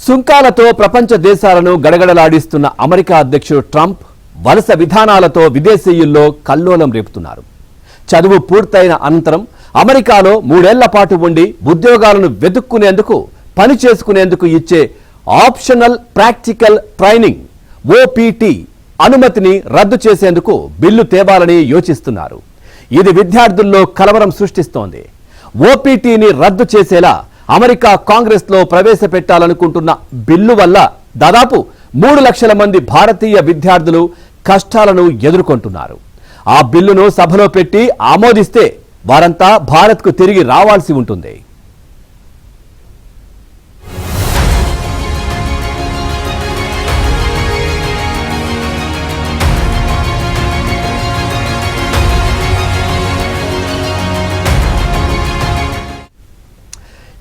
సుంకాలతో ప్రపంచ దేశాలను గడగడలాడిస్తున్న అమెరికా అధ్యక్షుడు ట్రంప్ వలస విధానాలతో విదేశీయుల్లో కల్లోలం రేపుతున్నారు. చదువు పూర్తయిన అనంతరం అమెరికాలో 3 ఏళ్ల పాటు ఉండి ఉద్యోగాలను వెతుక్కునేందుకు పని చేసుకునేందుకు ఇచ్చే ఆప్షనల్ ప్రాక్టికల్ ట్రైనింగ్ ఓపీటీ అనుమతిని రద్దు చేసేందుకు బిల్లు తేవాలని యోచిస్తున్నారు. ఇది విద్యార్థుల్లో కలవరం సృష్టిస్తోంది. ఓపీటీని రద్దు చేసేలా అమెరికా కాంగ్రెస్లో ప్రవేశపెట్టాలనుకుంటున్న బిల్లు వల్ల దాదాపు 3 లక్షల మంది భారతీయ విద్యార్థులు కష్టాలను ఎదుర్కొంటున్నారు. ఆ బిల్లును సభలో పెట్టి ఆమోదిస్తే వారంతా భారత్కు తిరిగి రావాల్సి ఉంటుంది.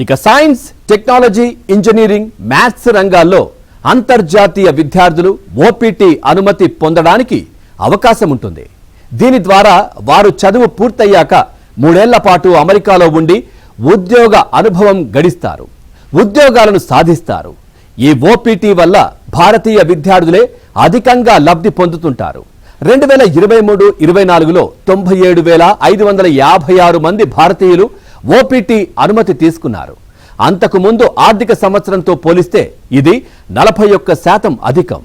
ఇక సైన్స్, టెక్నాలజీ, ఇంజనీరింగ్, మ్యాథ్స్ రంగాల్లో అంతర్జాతీయ విద్యార్థులు ఓపీటీ అనుమతి పొందడానికి అవకాశం ఉంటుంది. దీని ద్వారా వారు చదువు పూర్తయ్యాక 3 ఏళ్ల పాటు అమెరికాలో ఉండి ఉద్యోగ అనుభవం గడిస్తారు, ఉద్యోగాలను సాధిస్తారు. ఈ ఓపీటీ వల్ల భారతీయ విద్యార్థులే అధికంగా లబ్ధి పొందుతుంటారు. 2023-24లో 97,556 మంది భారతీయులు ఓపీటీ అనుమతి తీసుకున్నారు. అంతకు ముందు ఆర్థిక సంవత్సరంతో పోలిస్తే ఇది 41% అధికం.